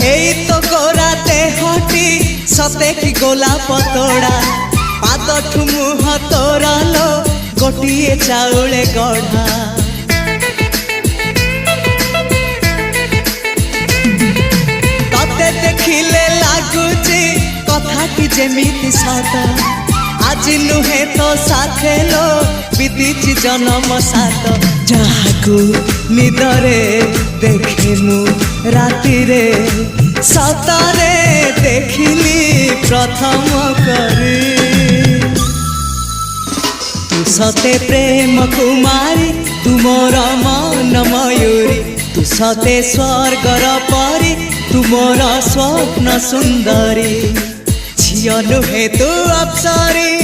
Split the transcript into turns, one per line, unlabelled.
এই তো গোরাতে হটি সতে কি গোলাপ তোড়া পাদঠু মুহ তোরালো গোটিয়ে চাউলে গড়া ততে দেখিলে লাগুছি কথাটি যেমিতি সত আজি নুহে তো সাথে লো বিতিছি জনম সাত যাহাকু নিদরে দেখে মু রাতিরে সতরে দেখিলি প্রথম করে তু সতে প্রেম কুমারী তুমর মন ময়ূরী তু সতে স্বর্গর পরি তুমর স্বপ্ন সুন্দরী ঝিও নুহে তু অপ্সরী